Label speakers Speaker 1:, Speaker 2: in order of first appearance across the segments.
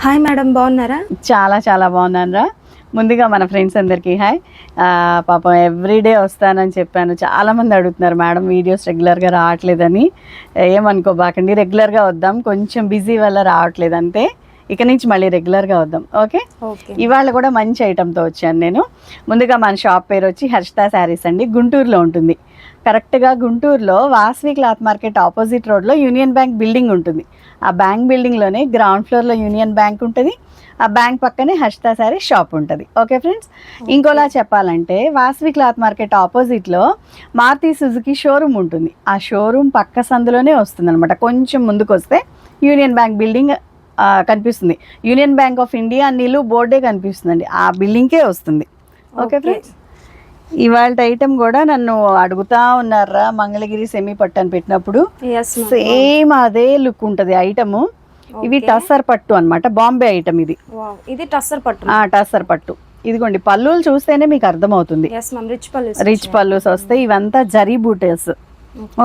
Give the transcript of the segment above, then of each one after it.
Speaker 1: Hi madam, బాగున్నారా?
Speaker 2: చాలా చాలా బాగున్నాను. ముందుగా మన ఫ్రెండ్స్ అందరికీ హాయ్. పాపం ఎవ్రీడే వస్తానని చెప్పాను. చాలామంది అడుగుతున్నారు మేడం వీడియోస్ రెగ్యులర్గా రావట్లేదని. ఏమనుకోబాకండి, రెగ్యులర్గా వద్దాం. కొంచెం బిజీ వల్ల రావట్లేదు అంతే. ఇక నుంచి మళ్ళీ రెగ్యులర్గా వద్దాం. ఓకే. ఇవాళ కూడా మంచి ఐటెంతో వచ్చాను నేను. ముందుగా మన షాప్ పేరు వచ్చి హర్షిత శారీస్ అండి. గుంటూరులో ఉంటుంది. కరెక్ట్గా గుంటూరులో వాసవి క్లాత్ మార్కెట్ ఆపోజిట్ రోడ్లో యూనియన్ బ్యాంక్ బిల్డింగ్ ఉంటుంది. ఆ బ్యాంక్ బిల్డింగ్లోనే గ్రౌండ్ ఫ్లోర్లో యూనియన్ బ్యాంక్ ఉంటుంది. ఆ బ్యాంక్ పక్కనే హర్షిత శారీ షాప్ ఉంటుంది. ఓకే ఫ్రెండ్స్, ఇంకోలా చెప్పాలంటే వాసవి క్లాత్ మార్కెట్ ఆపోజిట్లో మారుతి సుజుకి షోరూమ్ ఉంటుంది. ఆ షోరూమ్ పక్క సందులోనే వస్తుంది అనమాట. కొంచెం ముందుకు వస్తే యూనియన్ బ్యాంక్ బిల్డింగ్ కనిపిస్తుంది. యూనియన్ బ్యాంక్ ఆఫ్ ఇండియా నీళ్ళు బోర్డే కనిపిస్తుందండి. ఆ బిల్డింగ్కే వస్తుంది. ఓకే ఫ్రెండ్స్, ఇవాళ ఐటెం కూడా నన్ను అడుగుతా ఉన్నారా మంగళగిరి సెమీ పట్టు అని పెట్టినప్పుడు. సేమ్ అదే లుక్ ఉంటుంది ఐటము. ఇవి టస్సర్ పట్టు అనమాట, బాంబే ఐటమ్ ఇది.
Speaker 1: ఇది టస్సర్ పట్టు.
Speaker 2: టస్సర్ పట్టు. ఇదిగోండి, పళ్ళులు చూస్తేనే మీకు అర్థమవుతుంది. రిచ్ పళ్ళుస్ వస్తాయి. ఇవంతా జరీ బూటెస్.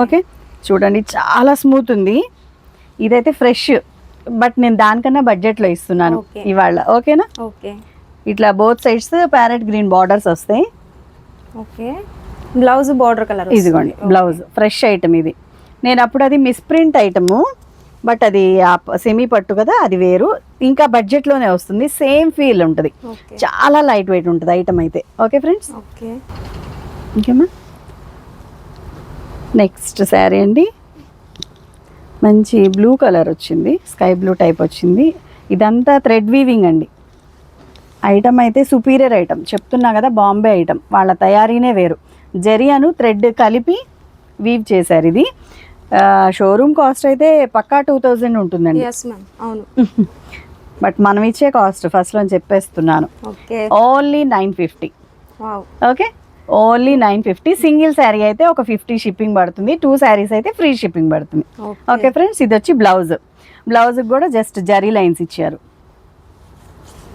Speaker 2: ఓకే, చూడండి చాలా స్మూత్ ఉంది. ఇదైతే ఫ్రెష్, బట్ నేను దానికన్నా బడ్జెట్లో ఇస్తున్నాను ఇవాళ. ఓకేనా? ఇట్లా both sides parrot green borders వస్తాయి.
Speaker 1: Okay, blouse border colour.
Speaker 2: ఇదిగోండి బ్లౌజ్, ఫ్రెష్ ఐటమ్ ఇది. నేను అప్పుడు అది మిస్ప్రింట్ ఐటము, బట్ అది సెమీ పట్టు కదా, అది వేరు. ఇంకా బడ్జెట్లోనే వస్తుంది. సేమ్ ఫీల్ ఉంటుంది. చాలా లైట్ వెయిట్ ఉంటుంది ఐటమ్ అయితే. ఓకే ఫ్రెండ్స్, ఇంకేమా నెక్స్ట్ శారీ అండి. మంచి బ్లూ కలర్ వచ్చింది, స్కై బ్లూ టైప్ వచ్చింది. ఇదంతా థ్రెడ్ వీవింగ్ అండి. ఐటమ్ అయితే సుపీరియర్ ఐటమ్ చెప్తున్నా కదా, బాంబే ఐటమ్. వాళ్ళ తయారీనే వేరు. జరీ అను థ్రెడ్ కలిపి వీవ్ చేశారు. ఇది షోరూమ్ కాస్ట్ అయితే పక్కా 2000 ఉంటుందండి. బట్ మనం ఇచ్చే కాస్ట్ ఫస్ట్లో చెప్పేస్తున్నాను, only 950. Okay, only 950. Single sari అయితే ఒక 50 షిప్పింగ్ పడుతుంది. 2 శారీస్ అయితే ఫ్రీ షిప్పింగ్ పడుతుంది. ఓకే ఫ్రెండ్స్, ఇది వచ్చి బ్లౌజ్. బ్లౌజ్కి కూడా జస్ట్ జరీ లైన్స్ ఇచ్చారు.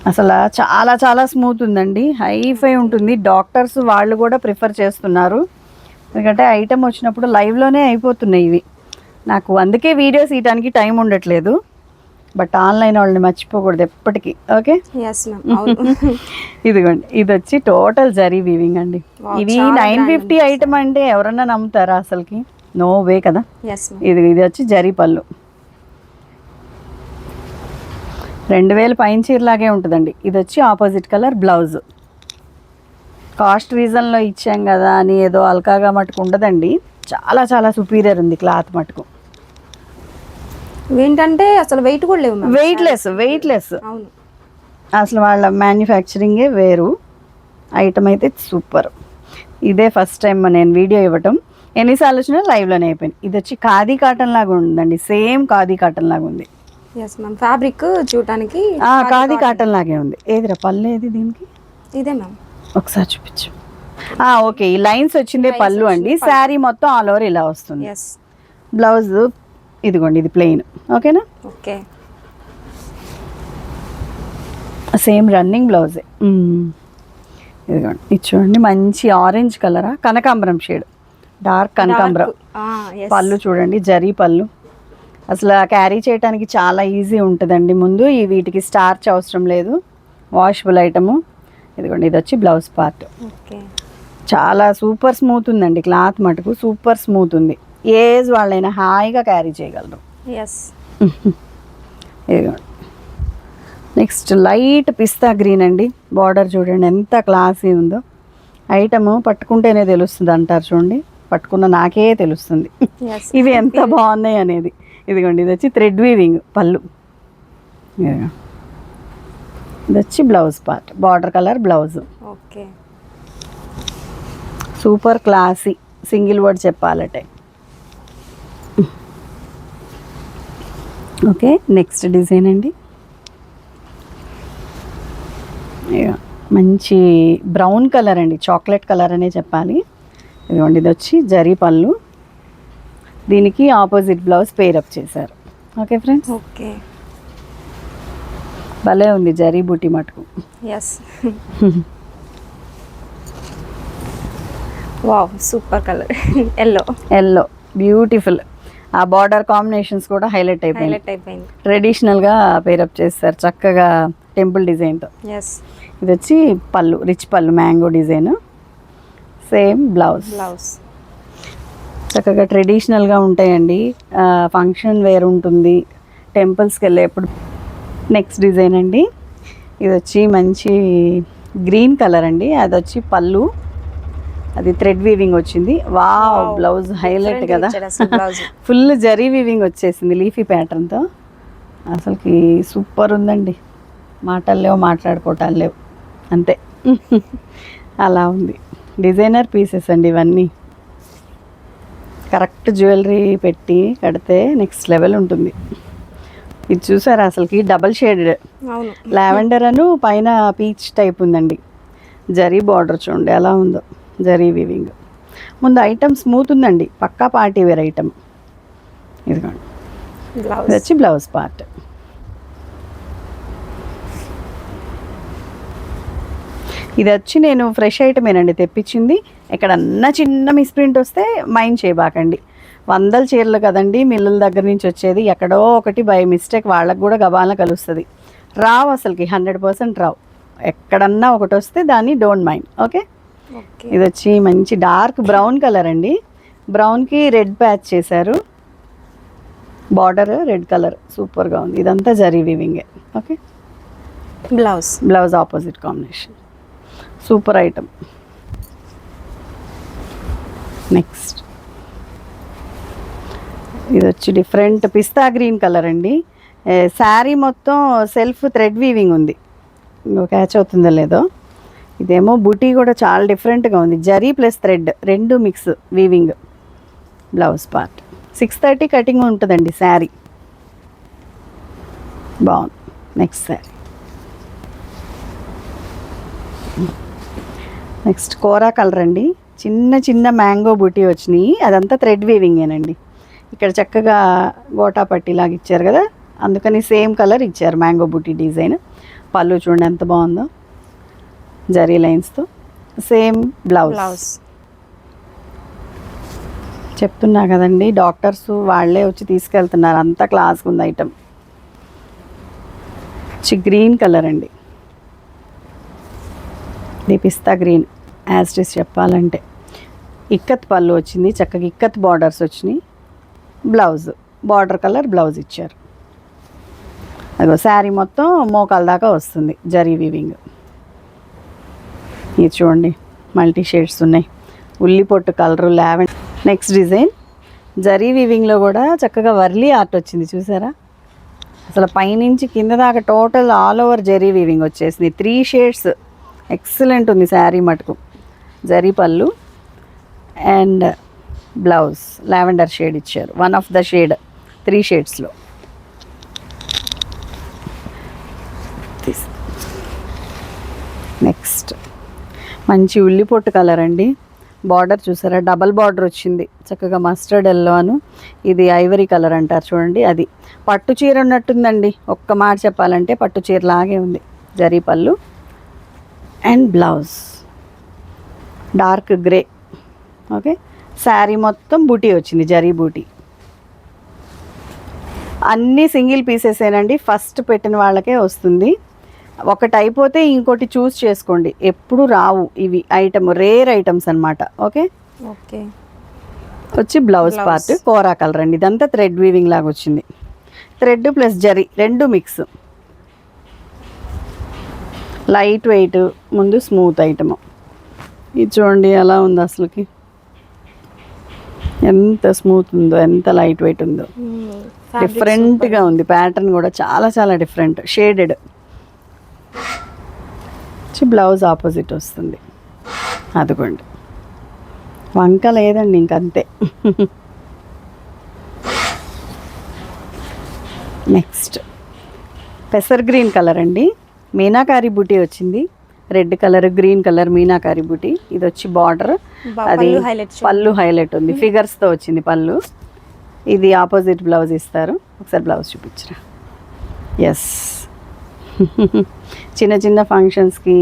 Speaker 2: అసలు చాలా చాలా స్మూత్ ఉందండి. హైఫై ఉంటుంది. డాక్టర్స్ వాళ్ళు కూడా ప్రిఫర్ చేస్తున్నారు. ఎందుకంటే ఐటమ్ వచ్చినప్పుడు లైవ్లోనే అయిపోతున్నాయి ఇవి. నాకు అందుకే వీడియోస్ తీయడానికి టైం ఉండట్లేదు. బట్ ఆన్లైన్ వాళ్ళని మర్చిపోకూడదు ఎప్పటికీ. ఓకే, ఇదిగోండి, ఇది వచ్చి టోటల్ జరీ వీవింగ్ అండి. ఇవి 950 ఐటమ్ అంటే ఎవరన్నా నమ్ముతారా అసలుకి? నో వే కదా. ఇది వచ్చి జరీ పళ్ళు. 2000 పైన చీరలాగే ఉంటుందండి. ఇది వచ్చి ఆపోజిట్ కలర్ బ్లౌజ్. కాస్ట్ రీజన్లో ఇచ్చాం కదా అని ఏదో అల్కాగా మటుకు ఉండదండి. చాలా చాలా సుపీరియర్ ఉంది క్లాత్ మటుకు.
Speaker 1: ఏంటంటే అసలు వెయిట్ కూడా లేవు,
Speaker 2: వెయిట్లెస్. అసలు వాళ్ళ మ్యానుఫ్యాక్చరింగే వేరు. ఐటమ్ అయితే సూపర్. ఇదే ఫస్ట్ టైం నేను వీడియో ఇవ్వటం. ఎన్నిసార్లు వచ్చినా లైవ్లోనే అయిపోయింది. ఇది వచ్చి ఖాదీ కాటన్ లాగా ఉందండి. సేమ్ ఖాదీ కాటన్ లాగా ఉంది.
Speaker 1: ఫ్యాబ్రిక్ చూడటానికి
Speaker 2: ఖాదీ కాటన్ లాగే ఉంది. ఏదిరా పళ్ళు ఏది దీనికి?
Speaker 1: ఇదే మ్యామ్,
Speaker 2: ఒకసారి చూపించు. ఓకే, ఈ లైన్స్ వచ్చిందే పళ్ళు అండి. శారీ మొత్తం ఆల్ ఓవర్ ఇలా వస్తుంది. బ్లౌజ్ ఇదిగోండి, ఇది ప్లెయిన్. ఓకేనా?
Speaker 1: ఓకే,
Speaker 2: సేమ్ రన్నింగ్ బ్లౌజే. ఇదిగోండి, ఇది చూడండి, మంచి ఆరెంజ్ కలరా, కనకాంబరం షేడ్, డార్క్ కనకాంబరం. పళ్ళు చూడండి, జరీ పళ్ళు. అసలు క్యారీ చేయడానికి చాలా ఈజీ ఉంటుందండి. ముందు ఈ వీటికి స్టార్చ్ అవసరం లేదు, వాషబుల్ ఐటము. ఇదిగోండి, ఇది వచ్చి బ్లౌజ్ పార్ట్. చాలా సూపర్ స్మూత్ ఉందండి క్లాత్ మటుకు. సూపర్ స్మూత్ ఉంది. ఏజ్ వాళ్ళైనా హాయిగా క్యారీ చేయగలరు. ఇదిగోండి, నెక్స్ట్ లైట్ పిస్తా గ్రీన్ అండి. బార్డర్ చూడండి ఎంత క్లాసీ ఉందో. ఐటము పట్టుకుంటేనే తెలుస్తుంది అంటారు చూడండి, పట్టుకున్న నాకే తెలుస్తుంది ఇవి ఎంత బాగున్నాయి అనేది. ఇదిగోండి, ఇది వచ్చి థ్రెడ్ వీవింగ్ పళ్ళు. ఇది వచ్చి blouse part, border colour blouse.
Speaker 1: Okay,
Speaker 2: super classy. Single word చెప్పాలంటే. ఓకే, నెక్స్ట్ డిజైన్ అండి. మంచి బ్రౌన్ కలర్ అండి, చాక్లెట్ కలర్ అనే చెప్పాలి. ఇదిగోండి, ఇది వచ్చి జరీ పళ్ళు. దీనికి ఆపోజిట్ బ్లౌజ్ పేరప్ చేశారు. ఓకే ఫ్రెండ్స్,
Speaker 1: ఓకే,
Speaker 2: భలే ఉంది జరీ బూటీ మటుకు.
Speaker 1: Wow, super colour. Yellow
Speaker 2: beautiful. ఆ బార్డర్ కాంబినేషన్స్ కూడా హైలైట్ అయిపోయింది.
Speaker 1: హైలైట్ అయిపోయింది.
Speaker 2: ట్రెడిషనల్గా పేరప్ చేస్తారు చక్కగా టెంపుల్ డిజైన్తో.
Speaker 1: ఎస్.
Speaker 2: ఇది వచ్చి పళ్ళు, రిచ్ పళ్ళు, మ్యాంగో డిజైన్. Same blouse. చక్కగా ట్రెడిషనల్గా ఉంటాయండి. ఫంక్షన్ వేర్ ఉంటుంది, టెంపుల్స్కి వెళ్ళేప్పుడు. నెక్స్ట్ డిజైన్ అండి, ఇది వచ్చి మంచి గ్రీన్ కలర్ అండి. అది వచ్చి పళ్ళు, అది థ్రెడ్ వీవింగ్ వచ్చింది. వావ్, బ్లౌజ్ హైలైట్ కదా, ఫుల్ జరీ వీవింగ్ వచ్చేసింది లీఫీ ప్యాటర్న్తో. అసలుకి సూపర్ ఉందండి, మాటలు లేవు, మాట్లాడుకోవటాలు లేవు, అంతే. అలా ఉంది. డిజైనర్ పీసెస్ అండి ఇవన్నీ. కరెక్ట్ జ్యువెలరీ పెట్టి కడితే నెక్స్ట్ లెవెల్ ఉంటుంది. ఇది చూసారా అసలుకి డబల్ షేడెడ్ లావెండర్ అను పైన పీచ్ టైప్ ఉందండి. జరీ బార్డర్ చూడండి ఎలా ఉందో, జరీ వీవింగ్. ముందు ఐటమ్ స్మూత్ ఉందండి, పక్కా పార్టీ వేర్ ఐటమ్. ఇదిగోండి, ఇది వచ్చి బ్లౌజ్ పార్ట్. ఇది వచ్చి నేను ఫ్రెష్ ఐటమేనండి తెప్పించింది. ఎక్కడన్నా చిన్న మిస్ప్రింట్ వస్తే మైండ్ చేయబాకండి. వందల చీరలు కదండి మిల్లుల దగ్గర నుంచి వచ్చేది, ఎక్కడో ఒకటి బై మిస్టేక్ వాళ్ళకు కూడా గబాల కలుస్తుంది. రావు అసలుకి, 100% రావు. ఎక్కడన్నా ఒకటి వస్తే దాన్ని డోంట్ మైండ్. ఓకే. ఇది వచ్చి మంచి డార్క్ బ్రౌన్ కలర్ అండి. బ్రౌన్కి రెడ్ ప్యాచ్ చేశారు, బార్డర్ రెడ్ కలర్, సూపర్గా ఉంది. ఇదంతా జరీ వీవింగే. Okay. Blouse opposite combination, super item. Next ఇది వచ్చి డిఫరెంట్ పిస్తా గ్రీన్ కలర్ అండి. శారీ మొత్తం సెల్ఫ్ థ్రెడ్ వీవింగ్ ఉంది, క్యాచ్ అవుతుందో లేదో. ఇదేమో బుటీ కూడా చాలా డిఫరెంట్గా ఉంది, జరీ ప్లస్ థ్రెడ్ రెండు mix weaving. Blouse part 630 cutting ఉంటుందండి శారీ. బాగుంది. నెక్స్ట్ శారీ, నెక్స్ట్ కోరా కలర్ అండి. చిన్న చిన్న మ్యాంగో బుటీ వచ్చినాయి, అదంతా థ్రెడ్ వీవింగేనండి. ఇక్కడ చక్కగా గోటా పట్టీలాగా ఇచ్చారు కదా, అందుకని సేమ్ కలర్ ఇచ్చారు మ్యాంగో బుటీ డిజైన్. పళ్ళు చూడండి ఎంత బాగుందో, జరీ లైన్స్తో. Same blouse. చెప్తున్నా కదండి, డాక్టర్స్ వాళ్ళే వచ్చి తీసుకెళ్తున్నారు, అంత క్లాస్గా ఉంది ఐటమ్. గ్రీన్ కలర్ అండి, ఇది పిస్తా గ్రీన్ యాజ్ ఇట్ ఈస్ చెప్పాలంటే. ఇక్కత్ పళ్ళు వచ్చింది, చక్కగా ఇక్కత్ బార్డర్స్ వచ్చినాయి. బ్లౌజ్ బార్డర్ కలర్ బ్లౌజ్ ఇచ్చారు. అదిగో శారీ మొత్తం మోకాల దాకా వస్తుంది జరీ వీవింగ్. ఇది చూడండి మల్టీ షేడ్స్ ఉన్నాయి, ఉల్లి పొట్టు colour, lavender. Next design zari వీవింగ్లో కూడా చక్కగా వర్లీ ఆర్ట్ వచ్చింది చూసారా. అసలు పైనుంచి కింద దాకా total all over zari weaving వచ్చేసింది. 3 షేడ్స్, ఎక్సలెంట్ ఉంది శారీ మటుకు. జరీ పళ్ళు అండ్ బ్లౌజ్ లావెండర్ షేడ్ ఇచ్చారు, వన్ ఆఫ్ ద షేడ్ 3 షేడ్స్లో. నెక్స్ట్ మంచి ఉల్లి పొట్టు కలర్ అండి. బార్డర్ చూసారా, డబల్ బార్డర్ వచ్చింది, చక్కగా మస్టర్డ్ ఎల్లో అను, ఇది ఐవరీ కలర్ అంటారు చూడండి, అది పట్టు చీర ఉన్నట్టుందండి. ఒక్క మాట చెప్పాలంటే పట్టు చీర లాగే ఉంది. జరీ పళ్ళు and blouse dark grey. Okay. Sari మొత్తం బూటీ వచ్చింది, జరీ బూటీ. అన్నీ సింగిల్ పీసెసేనండి, ఫస్ట్ పెట్టిన వాళ్ళకే వస్తుంది. ఒకటి అయిపోతే ఇంకోటి చూస్ చేసుకోండి, ఎప్పుడు రావు ఇవి ఐటమ్, రేర్ ఐటమ్స్ అనమాట. ఓకే. వచ్చి బ్లౌజ్ పార్ట్ కోరా కలర్ అండి. ఇదంతా థ్రెడ్ వీవింగ్ లాగా వచ్చింది, థ్రెడ్ ప్లస్ జరీ రెండు మిక్స్. లైట్ వెయిట్, ముందు స్మూత్ ఐటమ్. ఇది చూడండి ఎలా ఉంది అసలుకి, ఎంత స్మూత్ ఉందో, ఎంత లైట్ వెయిట్ ఉందో. డిఫరెంట్గా ఉంది ప్యాటర్న్ కూడా, చాలా చాలా డిఫరెంట్ షేడెడ్. బ్లౌజ్ ఆపోజిట్ వస్తుంది, అదిగోండి వంక లేదండి ఇంకంతే. నెక్స్ట్ పెసర్ గ్రీన్ కలర్ అండి, మీనాకారి బూటీ వచ్చింది. రెడ్ కలర్, గ్రీన్ కలర్ మీనాకారి బూటీ. ఇది వచ్చి బార్డర్, అది పళ్ళు హైలైట్ ఉంది, ఫిగర్స్తో వచ్చింది పళ్ళు. ఇది ఆపోజిట్ బ్లౌజ్ ఇస్తారు. ఒకసారి బ్లౌజ్ చూపించరా. ఎస్. చిన్న చిన్న ఫంక్షన్స్కి,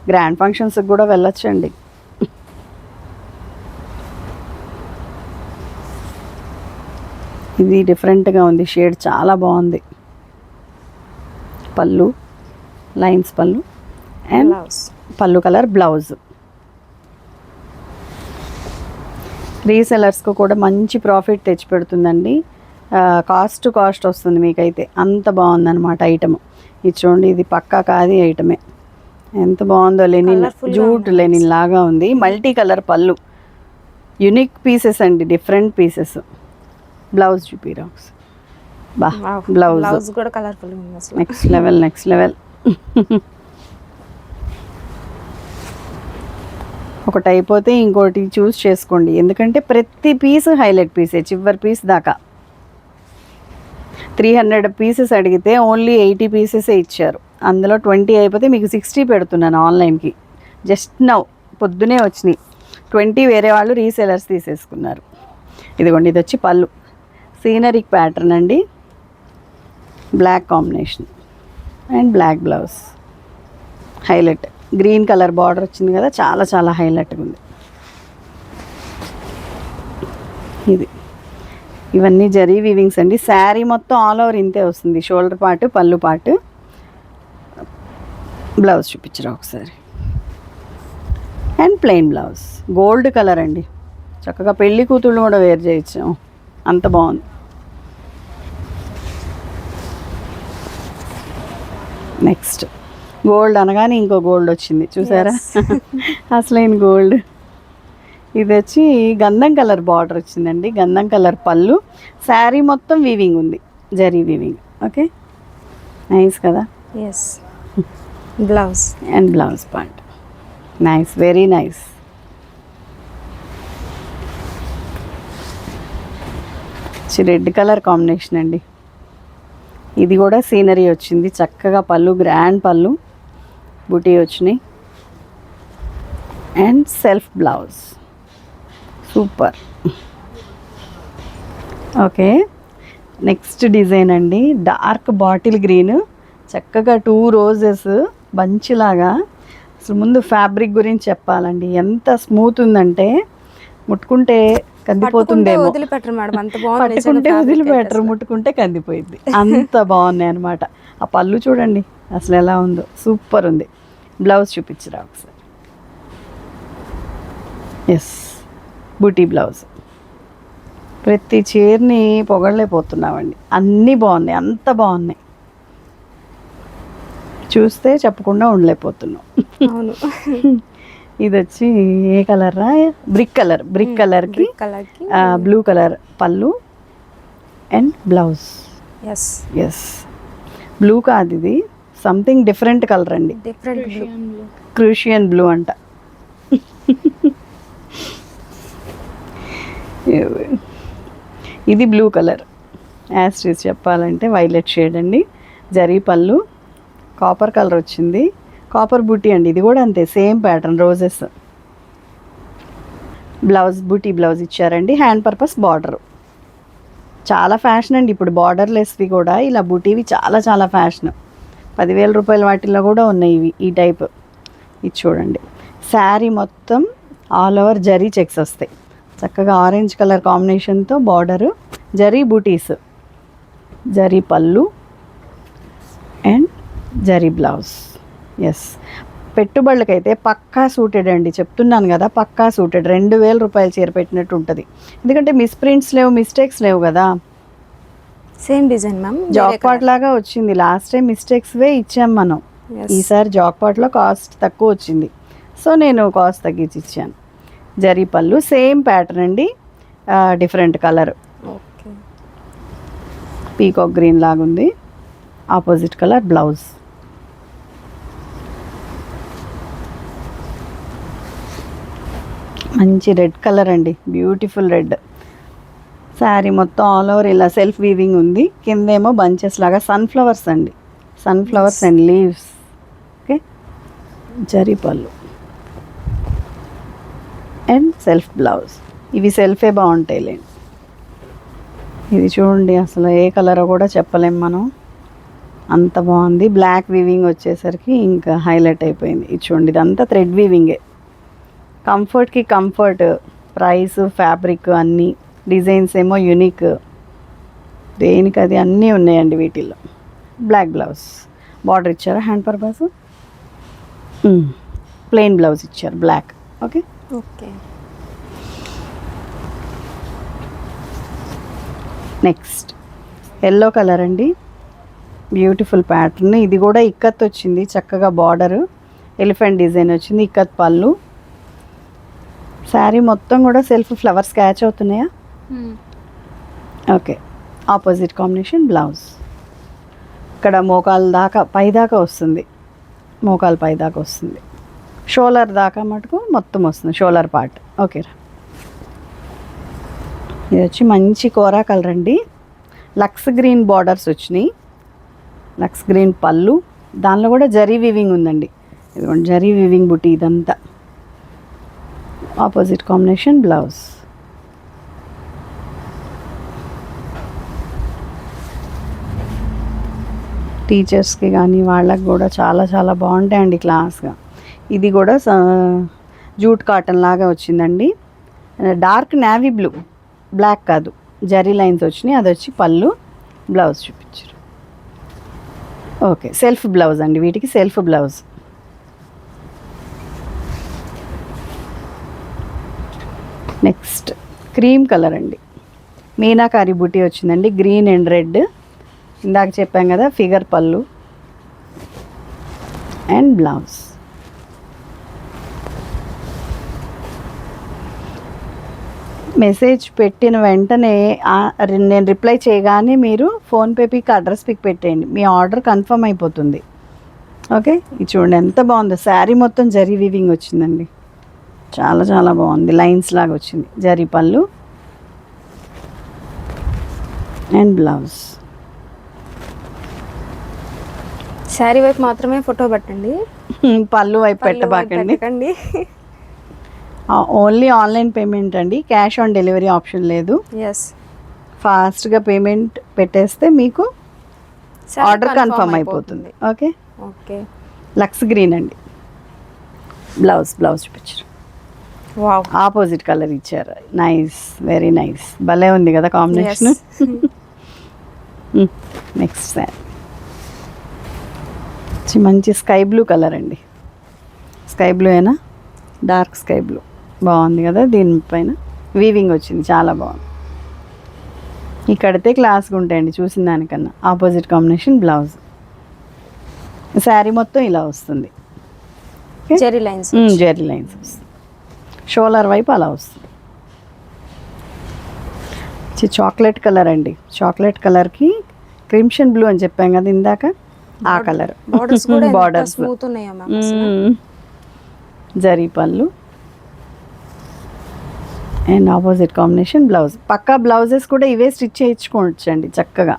Speaker 2: గ్రాండ్ ఫంక్షన్స్కి కూడా వెళ్ళొచ్చండి. ఇది డిఫరెంట్గా ఉంది, షేడ్ చాలా బాగుంది. పళ్ళు లైన్స్ పళ్ళు అండ్
Speaker 1: బ్లౌజ్.
Speaker 2: పళ్ళు కలర్ బ్లౌజ్. రీసెలర్స్కు కూడా మంచి ప్రాఫిట్ తెచ్చిపెడుతుందండి. కాస్ట్ వస్తుంది మీకైతే, అంత బాగుందన్నమాట ఐటమ్. ఇది చూడండి, ఇది పక్కా కాది ఐటమే. ఎంత బాగుందో, లెనిన్ జూట్ లెనిన్ లాగా ఉంది. మల్టీ కలర్ పళ్ళు, యునిక్ పీసెస్ అండి, డిఫరెంట్ పీసెస్. బ్లౌజ్ చూపిరాక్స్. బా బ్లౌజ్
Speaker 1: కూడా కలర్ఫుల్ ఉంది అసలు.
Speaker 2: Next level. ఒకటి అయిపోతే ఇంకోటి చూస్ చేసుకోండి, ఎందుకంటే ప్రతి పీస్ హైలైట్ పీసే చివరి పీస్ దాకా. 300 పీసెస్ అడిగితే ఓన్లీ 80 పీసెసే ఇచ్చారు. అందులో 20 అయిపోతే మీకు 60 పెడుతున్నాను ఆన్లైన్కి. జస్ట్ నౌ పొద్దునే వచ్చినాయి 20. వేరే వాళ్ళు రీసేలర్స్ తీసేసుకున్నారు. ఇదిగోండి, ఇది వచ్చి పళ్ళు, సీనరిక్ ప్యాటర్న్ అండి, black combination and black blouse. Highlight green colour border వచ్చింది కదా, చాలా చాలా హైలైట్గా ఉంది. ఇది ఇవన్నీ జరీ వీవింగ్స్ అండి. శారీ మొత్తం ఆల్ ఓవర్ ఇంతే వస్తుంది. షోల్డర్ పార్ట్, పళ్ళు పార్ట్. బ్లౌజ్ చూపించరా ఒకసారి. And plain blouse, gold colour అండి. చక్కగా పెళ్లి కూతుళ్ళు కూడా వేర్ చేయొచ్చు, అంత బాగుంది. నెక్స్ట్ గోల్డ్ అనగానే ఇంకో గోల్డ్ వచ్చింది చూసారా, అసలైన గోల్డ్. ఇది వచ్చి గంధం కలర్ బార్డర్ వచ్చిందండి, గంధం కలర్ పళ్ళు. శారీ మొత్తం వీవింగ్ ఉంది, జరీ వీవింగ్. ఓకే, నైస్ కదా.
Speaker 1: Yes, blouse
Speaker 2: and blouse part nice, very nice. Red colour combination అండి. ఇది కూడా సీనరీ వచ్చింది, చక్కగా పళ్ళు, గ్రాండ్ పళ్ళు, బుటీ వచ్చినాయి and self blouse. Super. Okay, next design అండి, డార్క్ బాటిల్ గ్రీన్, చక్కగా 2 రోజెస్ బంచ్ లాగా. అసలు ముందు ఫ్యాబ్రిక్ గురించి చెప్పాలండి, ఎంత స్మూత్ ఉందంటే ముట్టుకుంటే కందిపోతుందేమో.
Speaker 1: వదిలిపెట్టరు మేడం, అంత బాగుంది.
Speaker 2: పట్టుకుంటే వదిలిపెట్టరు, ముట్టుకుంటే కందిపోయింది, అంత బాగున్నాయి అనమాట. ఆ పళ్ళు చూడండి అసలు ఎలా ఉందో, సూపర్ ఉంది. బ్లౌజ్ చూపించరా ఒకసారి. ఎస్, బూటీ బ్లౌజ్. ప్రతి చీరని పొగడలేకపోతున్నామండి, అన్నీ బాగున్నాయి, అంత బాగున్నాయి. చూస్తే చెప్పకుండా ఉండలేకపోతున్నాం.
Speaker 1: అవును.
Speaker 2: ఇది వచ్చి ఏ కలర్ రా, బ్రిక్ కలర్కి బ్లూ కలర్ పళ్ళు and blouse.
Speaker 1: Yes
Speaker 2: yes, blue కాదు ఇది, సంథింగ్ డిఫరెంట్ కలర్ అండి,
Speaker 1: డిఫరెంట్ బ్లూ,
Speaker 2: క్రూషియన్ బ్లూ అంట. ఇది బ్లూ కలర్, యాస్ట్రీస్ చెప్పాలంటే వైలెట్ షేడ్ అండి. జరీ పళ్ళు, కాపర్ కలర్ వచ్చింది, కాపర్ బూటీ అండి. ఇది కూడా అంతే, సేమ్ ప్యాటర్న్, రోజెస్. బ్లౌజ్ బూటీ బ్లౌజ్ ఇచ్చారండి, హ్యాండ్ పర్పస్ బార్డర్. చాలా ఫ్యాషన్ అండి ఇప్పుడు బార్డర్లెస్వి కూడా, ఇలా బూటీవి చాలా చాలా ఫ్యాషన్. 10,000 రూపాయల వాటిల్లో కూడా ఉన్నాయి ఇవి, ఈ టైప్. ఇది చూడండి, శారీ మొత్తం ఆల్ ఓవర్ జరీ చెక్స్ వస్తాయి, చక్కగా ఆరెంజ్ కలర్ కాంబినేషన్తో బార్డరు, జరీ బూటీస్, జరీ పళ్ళు అండ్ జరీ బ్లౌజ్. ఎస్, పెట్టుబడులకైతే పక్కా సూటెడ్ అండి, చెప్తున్నాను కదా, పక్కా సూటెడ్. 2,000 రూపాయలు చీర పెట్టినట్టు ఉంటుంది, ఎందుకంటే మిస్ప్రింట్స్ లేవు, మిస్టేక్స్ లేవు కదా.
Speaker 1: సేమ్ డిజైన్ మ్యామ్,
Speaker 2: జాక్పాట్ లాగా వచ్చింది. లాస్ట్ టైం మిస్టేక్స్వే ఇచ్చాం మనం, ఈసారి జాక్పాట్లో కాస్ట్ తక్కువ వచ్చింది, సో నేను కాస్ట్ తగ్గించి ఇచ్చాను. జరీ పళ్ళు, సేమ్ ప్యాటర్న్ అండి, different colour,
Speaker 1: okay,
Speaker 2: peacock green లాగుంది. Opposite colour blouse. మంచి రెడ్ కలర్ అండి, బ్యూటిఫుల్ రెడ్. శారీ మొత్తం ఆల్ ఓవర్ ఇలా సెల్ఫ్ వీవింగ్ ఉంది, కిందేమో బంచెస్ లాగా సన్ఫ్లవర్స్ అండి, sunflowers and leaves. Okay, zari పళ్ళు అండ్ సెల్ఫ్ బ్లౌజ్. ఇవి సెల్ఫే బాగుంటాయిలేండి. ఇది చూడండి, అసలు ఏ కలరో కూడా చెప్పలేం మనం, అంత బాగుంది. బ్లాక్ వీవింగ్ వచ్చేసరికి ఇంకా హైలైట్ అయిపోయింది. ఇది చూడండి, ఇదంతా థ్రెడ్ వీవింగే. కంఫర్ట్కి కంఫర్ట్, ప్రైస్, ఫ్యాబ్రిక్ అన్నీ, డిజైన్స్ ఏమో యూనిక్. దేనికి అది అన్నీ ఉన్నాయండి వీటిల్లో. బ్లాక్ బ్లౌజ్ బార్డర్ ఇచ్చారు హ్యాండ్ పర్పస్, ప్లెయిన్ బ్లౌజ్ ఇచ్చారు black. Okay,
Speaker 1: okay.
Speaker 2: Next yellow colour అండి, బ్యూటిఫుల్ ప్యాటర్న్. ఇది కూడా ఇక్కత్ వచ్చింది చక్కగా, బార్డరు ఎలిఫెంట్ డిజైన్ వచ్చింది, ఇక్కత్ పళ్ళు. శారీ మొత్తం కూడా సెల్ఫ్ ఫ్లవర్స్ క్యాచ్ అవుతున్నాయా? ఓకే. Opposite combination blouse. ఇక్కడ మోకాలు దాకా పైదాకా వస్తుంది, మోకాలు పైదాకా వస్తుంది, షోలర్ దాకా మటుకు మొత్తం వస్తుంది, షోలర్ పార్ట్. ఓకేరా. ఇది వచ్చి మంచి కోరా కలర్ అండి, లక్స్ గ్రీన్ బార్డర్స్ వచ్చినాయి, లక్స్ గ్రీన్ పళ్ళు, దానిలో కూడా జరీ వీవింగ్ ఉందండి. ఇదిగోండి జరీ వీవింగ్ బుట్టి ఇదంతా. Opposite combination blouse. టీచర్స్కి కానీ వాళ్ళకి కూడా చాలా చాలా బాగుంటాయండి క్లాస్గా. ఇది కూడా జూట్ కాటన్ లాగా వచ్చిందండి, డార్క్ నేవీ బ్లూ, బ్లాక్ కాదు, జరీ లైన్స్ వచ్చినాయి. అది వచ్చి పళ్ళు, బ్లౌజ్ చూపించారు. ఓకే, సెల్ఫ్ బ్లౌజ్ అండి, వీటికి self blouse. Next cream colour అండి, మీనాకారి బుటీ వచ్చిందండి, గ్రీన్ అండ్ రెడ్. ఇందాక చెప్పాం కదా ఫిగర్ పళ్ళు అండ్ బ్లౌజ్. మెసేజ్ పెట్టిన వెంటనే నేను రిప్లై చేయగానే మీరు ఫోన్పే పిక్, అడ్రస్ పిక్ పెట్టేయండి, మీ ఆర్డర్ కన్ఫర్మ్ అయిపోతుంది. ఓకే, ఇది చూడండి ఎంత బాగుందో, శారీ మొత్తం జరీ వీవింగ్ వచ్చిందండి, చాలా చాలా బాగుంది, లైన్స్ లాగా వచ్చింది, జరీ పళ్ళు అండ్ బ్లౌజ్.
Speaker 1: శారీ వైపు మాత్రమే ఫోటో పెట్టండి,
Speaker 2: పళ్ళు వైపు పెట్టబాకండి. ఓన్లీ ఆన్లైన్ పేమెంట్ అండి, క్యాష్ ఆన్ డెలివరీ ఆప్షన్ లేదు.
Speaker 1: ఎస్,
Speaker 2: ఫాస్ట్గా పేమెంట్ పెట్టేస్తే మీకు ఆర్డర్ కన్ఫర్మ్ అయిపోతుంది. Okay,
Speaker 1: okay.
Speaker 2: లక్స్ గ్రీన్ అండి, బ్లౌజ్ చూపించారు,
Speaker 1: వావ్,
Speaker 2: ఆపోజిట్ కలర్ ఇచ్చారు. నైస్, వెరీ నైస్, భలే ఉంది కదా కాంబినేషన్. నెక్స్ట్ శారీ మంచి స్కై బ్లూ కలర్ అండి, స్కై బ్లూ అయినా డార్క్ స్కై బ్లూ, బాగుంది కదా, దీనిపైన వీవింగ్ వచ్చింది, చాలా బాగుంది. ఇక్కడితే క్లాస్గా ఉంటాయండి చూసిన దానికన్నా. ఆపోజిట్ కాంబినేషన్ బ్లౌజ్, శారీ మొత్తం ఇలా వస్తుంది,
Speaker 1: జెరీ లైన్స్
Speaker 2: వస్తుంది, షోలర్ వైపు అలా వస్తుంది. చాక్లెట్ కలర్ అండి, చాక్లెట్ కలర్కి క్రిమ్షన్ బ్లూ అని చెప్పాం కదా ఇందాక, ఆ కలర్. బార్డర్స్
Speaker 1: స్మూత్ ఉన్నాయా మ్యామ్?
Speaker 2: జరీ పళ్ళు అండ్ ఆపోజిట్ కాంబినేషన్ బ్లౌజ్. పక్కా బ్లౌజెస్ కూడా ఇవే స్టిచ్ చేయించుకోవచ్చు అండి చక్కగా,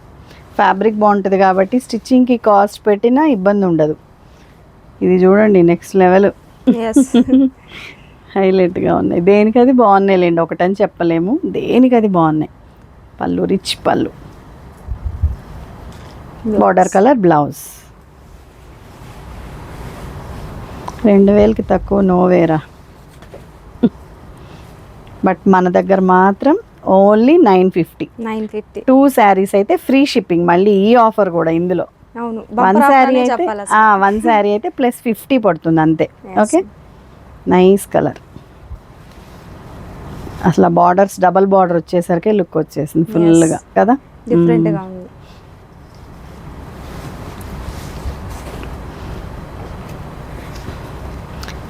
Speaker 2: ఫ్యాబ్రిక్ బాగుంటుంది కాబట్టి స్టిచ్చింగ్కి కాస్ట్ పెట్టినా ఇబ్బంది ఉండదు. ఇది చూడండి నెక్స్ట్ లెవెల్, హైలైట్గా ఉన్నాయి, దేనికి అది బాగున్నాయి లేండి, ఒకటని చెప్పలేము, దేనికి అది బాగున్నాయి. పళ్ళు రిచ్ పళ్ళు, బార్డర్ కలర్ బ్లౌజ్. 2000కి తక్కువ నోవేరా, బట్ మన దగ్గర మాత్రం ఓన్లీ 950. 2 శారీస్ అయితే ఫ్రీ షిప్పింగ్, మళ్ళీ ఈ ఆఫర్ కూడా ఇందులో. వన్ శారీ అయితే ప్లస్ 50 పడుతుంది అంతే. ఓకే, నైస్ కలర్, అసలు బార్డర్స్ డబల్ బార్డర్ వచ్చేసరికి లుక్ వచ్చేసింది ఫుల్గా కదా,
Speaker 1: డిఫరెంట్గా ఉంది.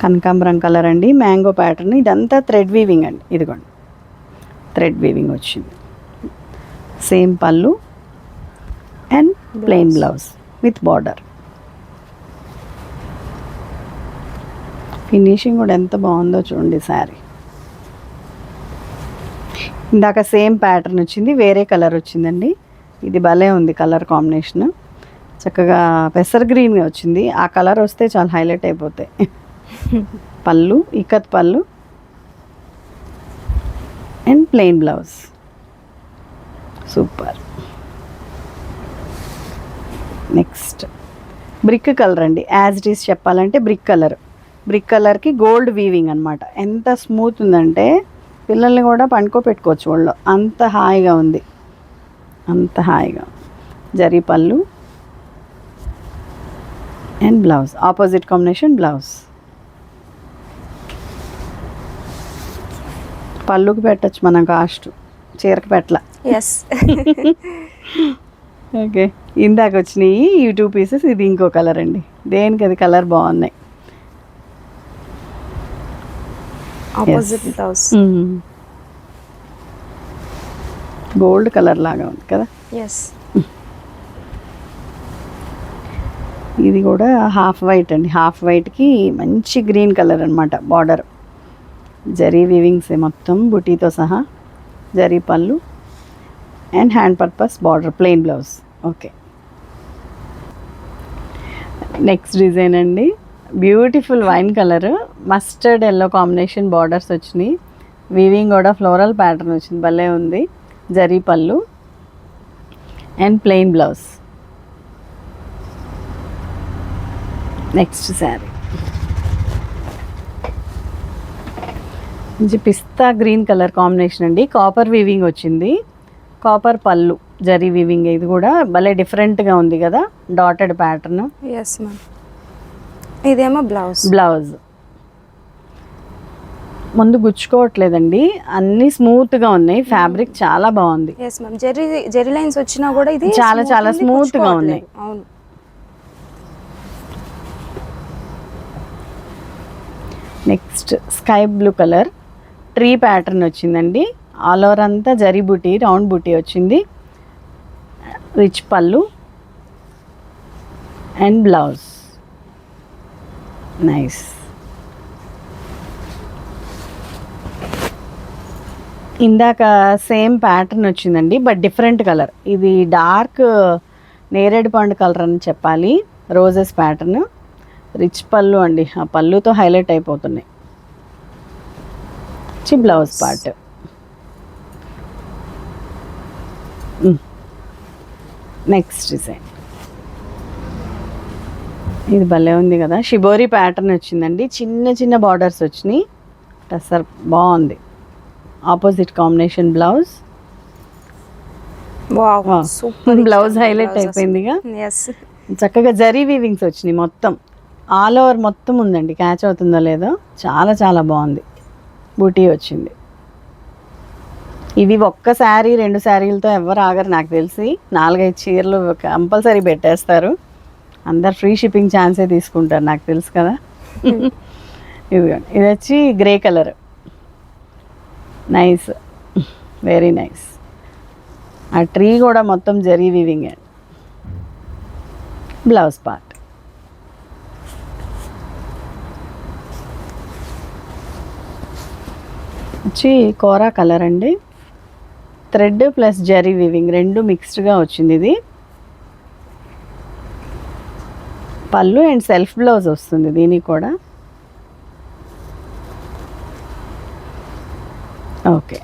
Speaker 2: కనకాంబరం కలర్ అండి, మ్యాంగో ప్యాటర్న్, ఇదంతా థ్రెడ్ వీవింగ్ అండి, ఇదిగోండి థ్రెడ్ వీవింగ్ వచ్చింది, సేమ్ పళ్ళు and plain blouse with border. Finishing కూడా ఎంత బాగుందో చూడండి శారీ. ఇందాక సేమ్ ప్యాటర్న్ వచ్చింది, వేరే కలర్ వచ్చిందండి, ఇది భలే ఉంది కలర్ కాంబినేషన్, చక్కగా పెసర్ గ్రీన్గా వచ్చింది, ఆ కలర్ వస్తే చాలా హైలైట్ అయిపోతాయి. పళ్ళు ఇక్కత్ పళ్ళు and plain blouse, super. Next brick colour అండి, యాజ్ ఇట్ ఈస్ చెప్పాలంటే బ్రిక్ కలర్కి గోల్డ్ వీవింగ్ అనమాట. ఎంత స్మూత్ ఉందంటే పిల్లల్ని కూడా పండుకోపెట్టుకోవచ్చు వాళ్ళు, అంత హాయిగా ఉంది. అంత హాయిగా. జరీ పళ్ళు and blouse, opposite combination blouse. పళ్ళుకి పెట్టచ్చు మనం కాస్ట్, చీరకి పెట్టల.
Speaker 1: ఎస్.
Speaker 2: ఓకే, ఇందాక వచ్చినాయి ఈ 2 పీసెస్, ఇది ఇంకో కలర్ అండి. దేనికి అది కలర్ బాగున్నాయి.
Speaker 1: Opposite blouse.
Speaker 2: గోల్డ్ కలర్ లాగా ఉంది కదా.
Speaker 1: ఎస్.
Speaker 2: ఇది కూడా హాఫ్ వైట్ అండి. హాఫ్ వైట్కి మంచి గ్రీన్ కలర్ అనమాట బార్డర్. జరీ వీవింగ్స్ మొత్తం బుటీతో సహా, జరీ పళ్ళు and hand purpose border, plain blouse. Okay, next design అండి. Beautiful wine colour, mustard yellow combination borders వచ్చినాయి. వీవింగ్ కూడా ఫ్లోరల్ ప్యాటర్న్ వచ్చింది, భలే ఉంది. జరీ పళ్ళు and plain blouse. Next sari మంచి పిస్తా గ్రీన్ కలర్ కాంబినేషన్ అండి. కాపర్ వీవింగ్ వచ్చింది, కాపర్ పళ్ళు, జరీ వీవింగ్. ఇది కూడా భలే డిఫరెంట్గా ఉంది కదా, డాటెడ్ ప్యాటర్న్.
Speaker 1: Yes ma'am. ఇదేమో బ్లౌజ్.
Speaker 2: బ్లౌజ్ ముందు గుచ్చుకోవట్లేదండి, అన్నీ స్మూత్గా ఉన్నాయి. ఫ్యాబ్రిక్ చాలా బాగుంది.
Speaker 1: Yes ma'am. జెరీ లైన్స్ వచ్చినా కూడా ఇది
Speaker 2: చాలా చాలా స్మూత్గా ఉన్నాయి.
Speaker 1: అవును.
Speaker 2: Next sky blue colour, tree pattern వచ్చిందండి. ఆల్ ఓవర్ అంతా జరీ బుటీ, రౌండ్ బుటీ వచ్చింది. రిచ్ పళ్ళు అండ్ బ్లౌజ్. నైస్. ఇందాక సేమ్ ప్యాటర్న్ వచ్చిందండి, బట్ డిఫరెంట్ కలర్. ఇది డార్క్ నేరేడు పండు కలర్ అని చెప్పాలి, రోజెస్ ప్యాటర్న్. రిచ్ పళ్ళు అండి, ఆ పళ్ళుతో హైలైట్ అయిపోతున్నాయి. Blouse part. నెక్స్ట్ డిజైన్ ఇది భలే ఉంది కదా, షిబోరి ప్యాటర్న్ వచ్చిందండి. చిన్న చిన్న బార్డర్స్ వచ్చినాయి, టసర్ బాగుంది. Opposite combination blouse. Blouse highlight అయిపోయిందిగా. చక్కగా జరీ వీవింగ్స్ వచ్చినాయి మొత్తం, ఆల్ ఓవర్ మొత్తం ఉందండి. క్యాచ్ అవుతుందో లేదో, చాలా చాలా బాగుంది. బూటీ వచ్చింది. ఇవి ఒక్క శారీ 2 శారీలతో ఎవరు ఆగరు నాకు తెలిసి. 4-5 చీరలు కంపల్సరీ పెట్టేస్తారు. అందరు ఫ్రీ షిప్పింగ్ ఛాన్సే తీసుకుంటారు నాకు తెలుసు కదా. ఇదిగోండి, ఇది వచ్చి grey colour. Nice, very nice. ఆ ట్రీ కూడా మొత్తం జరీ వీవింగ్ అండి. Blouse part. వచ్చి కోరా కలర్ అండి. థ్రెడ్ ప్లస్ జరీ వీవింగ్ రెండు మిక్స్డ్గా వచ్చింది. ఇది పళ్ళు అండ్ సెల్ఫ్ బ్లౌజ్ వస్తుంది దీనికి కూడా. ఓకే,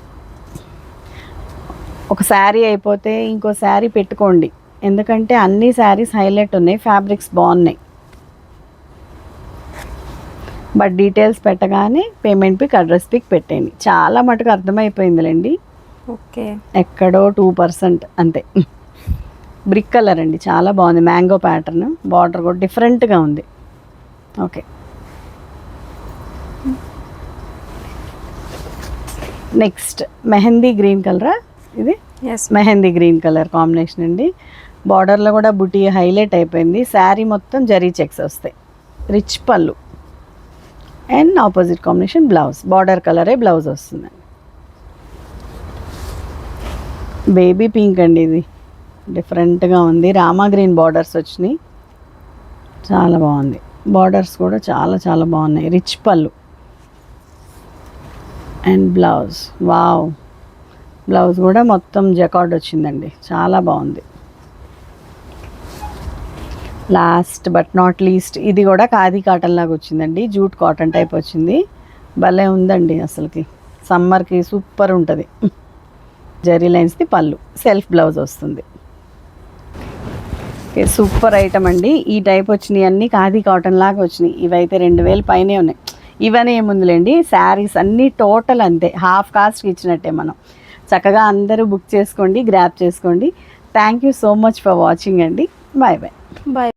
Speaker 2: ఒక శారీ అయిపోతే ఇంకో శారీ పెట్టుకోండి, ఎందుకంటే అన్ని శారీస్ హైలైట్ ఉన్నాయి, ఫ్యాబ్రిక్స్ బాగున్నాయి. బట్ డీటెయిల్స్ పెట్టగానే పేమెంట్ పిక్, అడ్రస్ పిక్ పెట్టండి. చాలా మటుకు అర్థమైపోయిందిలేండి.
Speaker 1: ఓకే,
Speaker 2: ఎక్కడో 2% అంతే. బ్రిక్ కలర్ అండి, చాలా బాగుంది. మ్యాంగో ప్యాటర్న్, బార్డర్ కూడా డిఫరెంట్గా ఉంది. ఓకే, నెక్స్ట్ మెహందీ గ్రీన్ కలరా ఇది? మెహందీ గ్రీన్ కలర్ కాంబినేషన్ అండి. బార్డర్లో కూడా బుటీ హైలైట్ అయిపోయింది. శారీ మొత్తం జరీ చెక్స్ వస్తాయి. రిచ్ పళ్ళు and opposite combination blouse. Border కలరే బ్లౌజ్ వస్తుందండి. బేబీ పింక్ అండి, ఇది డిఫరెంట్గా ఉంది. రామా గ్రీన్ బార్డర్స్ వచ్చినాయి, చాలా బాగుంది. బార్డర్స్ కూడా చాలా చాలా బాగున్నాయి. రిచ్ పళ్ళు అండ్ బ్లౌజ్. వావ్, బ్లౌజ్ కూడా మొత్తం జకార్డ్ వచ్చిందండి, చాలా బాగుంది. లాస్ట్ బట్ నాట్ లీస్ట్, ఇది కూడా ఖాదీ కాటన్ లాగా వచ్చిందండి. జూట్ కాటన్ టైప్ వచ్చింది, భలే ఉందండి. అసలుకి సమ్మర్కి సూపర్ ఉంటుంది. జరీ లైన్స్ది పళ్ళు, సెల్ఫ్ బ్లౌజ్ వస్తుంది. ఓకే, సూపర్ ఐటమ్ అండి. ఈ టైప్ వచ్చినాయి అన్నీ ఖాదీ కాటన్ లాగా వచ్చినాయి. ఇవైతే 2000 పైనే ఉన్నాయి. ఇవన్నీ ఏముందిలేండి, శారీస్ అన్నీ టోటల్ అంతే, హాఫ్ కాస్ట్కి ఇచ్చినట్టే. మనం చక్కగా అందరూ బుక్ చేసుకోండి, గ్రాప్ చేసుకోండి. Thank you so much for watching అండి. Bye bye.
Speaker 1: బాయ్.